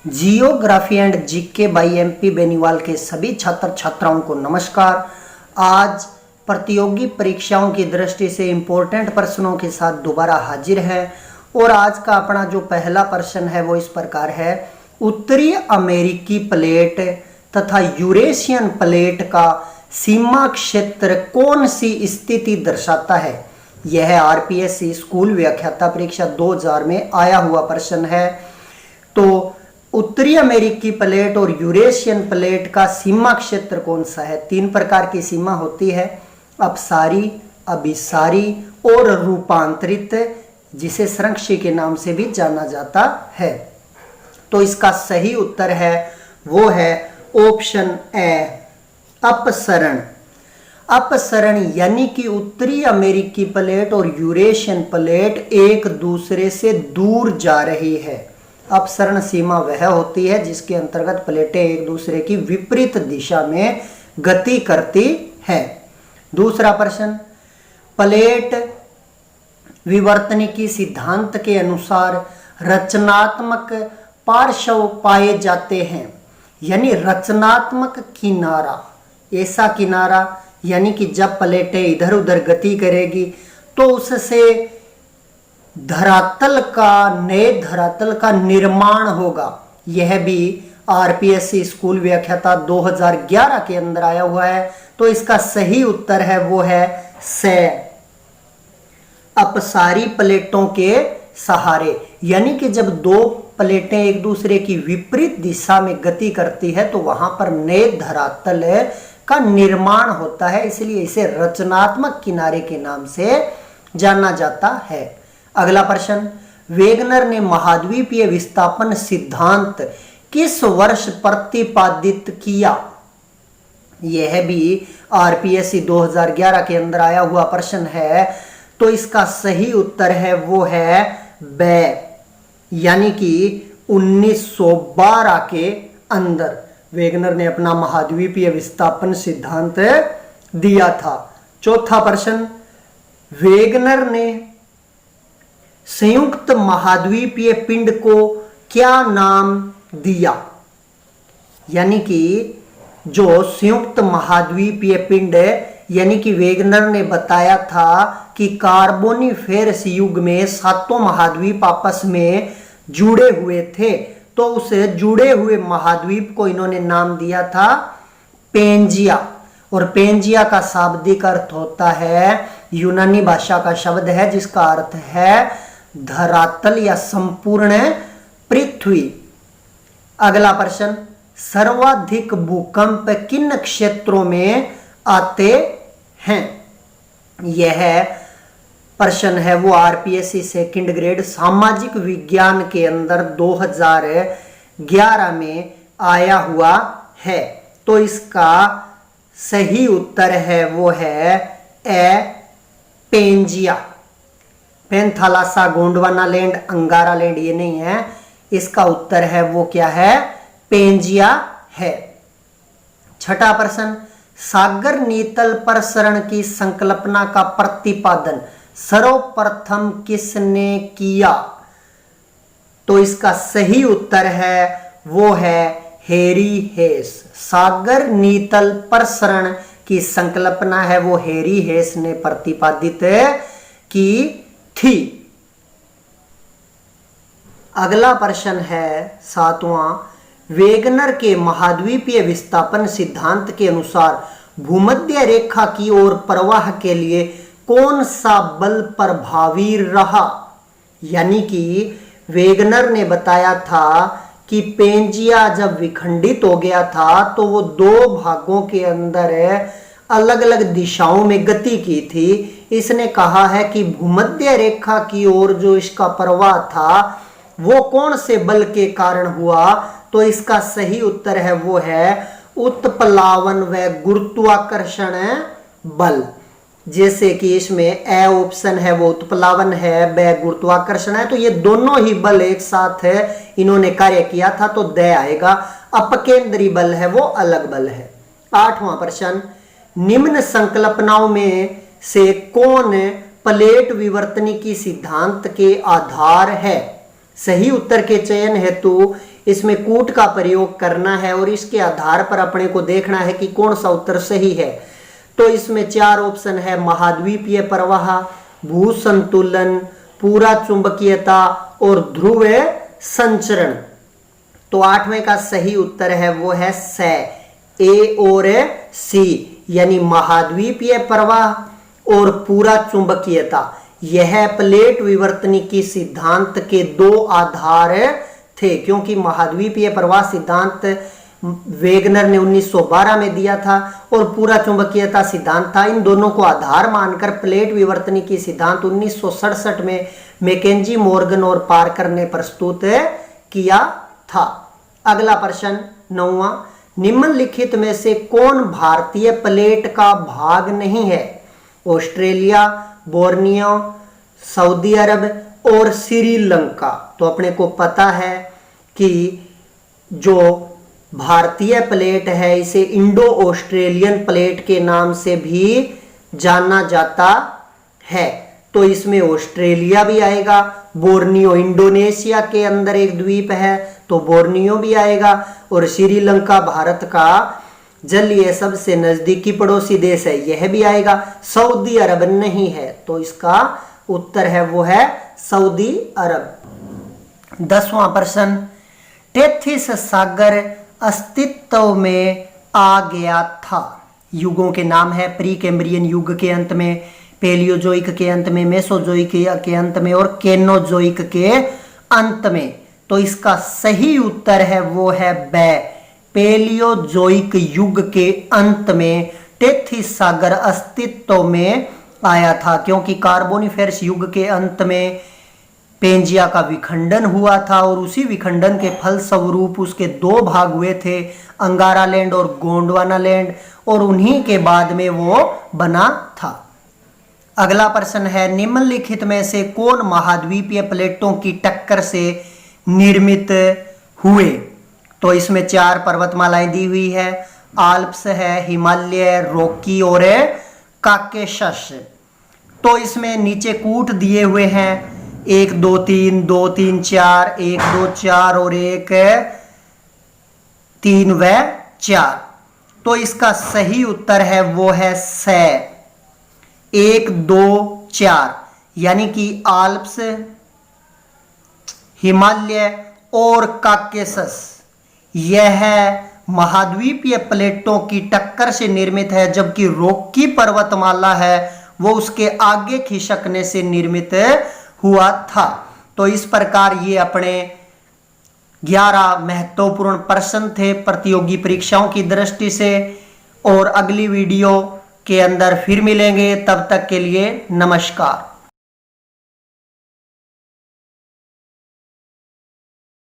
Geography and GK by MP Beniwal के सभी छात्र छात्राओं को नमस्कार। आज प्रतियोगी परीक्षाओं की दृष्टि से इम्पोर्टेंट प्रश्नों के साथ दोबारा हाजिर है और आज का अपना जो पहला प्रश्न है वो इस प्रकार है। उत्तरी अमेरिकी प्लेट तथा यूरेशियन प्लेट का सीमा क्षेत्र कौन सी स्थिति दर्शाता है? यह आरपीएससी स्कूल व्याख्याता परीक्षा 2000 में आया हुआ प्रश्न है। तो उत्तरी अमेरिकी प्लेट और यूरेशियन प्लेट का सीमा क्षेत्र कौन सा है? तीन प्रकार की सीमा होती है, अपसारी, अभिसारी और रूपांतरित, जिसे संरक्षी के नाम से भी जाना जाता है। तो इसका सही उत्तर है वो है ऑप्शन ए, अपसरण। अपसरण यानी कि उत्तरी अमेरिकी प्लेट और यूरेशियन प्लेट एक दूसरे से दूर जा रही है। अपसरण सीमा वह होती है जिसके अंतर्गत प्लेटें एक दूसरे की विपरीत दिशा में गति करती है। दूसरा प्रश्न, प्लेट विवर्तनिकी सिद्धांत के अनुसार रचनात्मक पार्श्व पाए जाते हैं, यानी रचनात्मक किनारा, ऐसा किनारा यानी कि जब प्लेटें इधर उधर गति करेगी तो उससे धरातल का, नए धरातल का निर्माण होगा। यह भी आरपीएससी स्कूल व्याख्याता 2011 के अंदर आया हुआ है। तो इसका सही उत्तर है वो है से, अपसारी प्लेटों के सहारे, यानी कि जब दो प्लेटें एक दूसरे की विपरीत दिशा में गति करती है तो वहां पर नए धरातल का निर्माण होता है, इसलिए इसे रचनात्मक किनारे के नाम से जाना जाता है। अगला प्रश्न, वेगनर ने महाद्वीपीय विस्थापन सिद्धांत किस वर्ष प्रतिपादित किया? यह भी आरपीएससी 2011 के अंदर आया हुआ प्रश्न है। तो इसका सही उत्तर है वो है बे, यानी कि 1912 के अंदर वेगनर ने अपना महाद्वीपीय विस्थापन सिद्धांत दिया था। चौथा प्रश्न, वेगनर ने संयुक्त महाद्वीपीय पिंड को क्या नाम दिया? यानी कि जो संयुक्त महाद्वीपीय पिंड यानी कि वेगनर ने बताया था कि कार्बोनिफेरस युग में सातों महाद्वीप आपस में जुड़े हुए थे, तो उस जुड़े हुए महाद्वीप को इन्होंने नाम दिया था पेंजिया। और पेंजिया का शाब्दिक अर्थ होता है, यूनानी भाषा का शब्द है जिसका अर्थ है धरातल या संपूर्ण पृथ्वी। अगला प्रश्न, सर्वाधिक भूकंप किन क्षेत्रों में आते हैं? यह प्रश्न है वो आरपीएससी सेकंड ग्रेड सामाजिक विज्ञान के अंदर 2011 में आया हुआ है। तो इसका सही उत्तर है वो है A, Pangaea. Panthalassa, Gondwana land, Angara land ये नहीं है, इसका उत्तर है वो क्या है? पेंजिया है। छठा प्रश्न, सागर नीतल प्रसरण की संकल्पना का प्रतिपादन सर्वप्रथम किसने किया? तो इसका सही उत्तर है वो है हेरी हेस। सागर नीतल प्रसरण की संकल्पना है वो हेरी हेस ने प्रतिपादित की थी। अगला प्रश्न है सातवां, वेगनर के महाद्वीपीय विस्थापन सिद्धांत के अनुसार भूमध्य रेखा की ओर प्रवाह के लिए कौन सा बल प्रभावी रहा? यानी कि वेगनर ने बताया था कि पेंजिया जब विखंडित हो गया था तो वो दो भागों के अंदर अलग अलग दिशाओं में गति की थी। इसने कहा है कि भूमध्य रेखा की ओर जो इसका प्रवाह था वो कौन से बल के कारण हुआ? तो इसका सही उत्तर है वो है उत्प्लावन व गुरुत्वाकर्षण बल। जैसे कि इसमें ए ऑप्शन है वो उत्प्लावन है, ब गुरुत्वाकर्षण है, तो ये दोनों ही बल एक साथ है इन्होंने कार्य किया था, तो द आएगा। अपकेंद्री बल है वो अलग बल है। आठवां प्रश्न, निम्न संकल्पनाओं में से कौन प्लेट विवर्तनिकी सिद्धांत के आधार है? सही उत्तर के चयन हेतु इसमें कूट का प्रयोग करना है और इसके आधार पर अपने को देखना है कि कौन सा उत्तर सही है। तो इसमें 4 ऑप्शन है, महाद्वीपीय प्रवाह, भू संतुलन, पूरा चुंबकीयता और ध्रुव संचरण। तो 8वें का सही उत्तर है वो है स, ए और सी, यानी महाद्वीपीय प्रवाह और पूरा चुंबकीयता। यह प्लेट विवर्तनिकी सिद्धांत के 2 आधार थे, क्योंकि महाद्वीपीय प्रवाह सिद्धांत वेगनर ने 1912 में दिया था और पूरा चुंबकीयता सिद्धांत था। इन दोनों को आधार मानकर प्लेट विवर्तनिकी सिद्धांत 1967 में मैकेंजी, मॉर्गन और पार्कर ने प्रस्तुत किया था। अगला प्रश्न 9वां, निम्नलिखित में से कौन भारतीय प्लेट का भाग नहीं है? ऑस्ट्रेलिया, बोर्नियो, सऊदी अरब और श्रीलंका। तो अपने को पता है कि जो भारतीय प्लेट है इसे इंडो ऑस्ट्रेलियन प्लेट के नाम से भी जाना जाता है। तो इसमें ऑस्ट्रेलिया भी आएगा, बोर्नियो इंडोनेशिया के अंदर एक द्वीप है तो बोर्नियो भी आएगा, और श्रीलंका भारत का जलीय सबसे नजदीकी पड़ोसी देश है, यह भी आएगा। सऊदी अरब नहीं है, तो इसका उत्तर है वो है सऊदी अरब। 10वां प्रश्न, टेथिस सागर अस्तित्व में आ गया था। युगों के नाम है, प्री कैम्ब्रियन युग के अंत में, पेलियोजोइक के अंत में, मेसोजोइक के अंत में और केनोजोइक के अंत में। तो इसका सही उत्तर है वो है ब, पेलियोजोइक युग के अंत में टेथिस सागर अस्तित्व में आया था, क्योंकि कार्बोनिफेरस युग के अंत में पेंजिया का विखंडन हुआ था और उसी विखंडन के फलस्वरूप उसके 2 भाग हुए थे, अंगारा लैंड और गोंडवाना लैंड, और उन्हीं के बाद में वो बना था। अगला प्रश्न है, निम्नलिखित में से कौन महाद्वीपीय प्लेटों की टक्कर से निर्मित हुए? तो इसमें 4 पर्वतमालाएं दी हुई है, आल्प्स है, हिमालय, रॉकी और काकेशस। तो इसमें नीचे कूट दिए हुए हैं, 1 2 3 2 3 4, 1 2 4 और 1 3 व 4। तो इसका सही उत्तर है वो है स, 1 2 4, यानी कि आल्प्स, हिमालय और काकेशस यह महाद्वीपीय प्लेटों की टक्कर से निर्मित है, जबकि रॉकी पर्वतमाला है वो उसके आगे खिसकने से निर्मित हुआ था। तो इस प्रकार ये अपने 11 महत्वपूर्ण प्रश्न थे प्रतियोगी परीक्षाओं की दृष्टि से, और अगली वीडियो के अंदर फिर मिलेंगे। तब तक के लिए नमस्कार।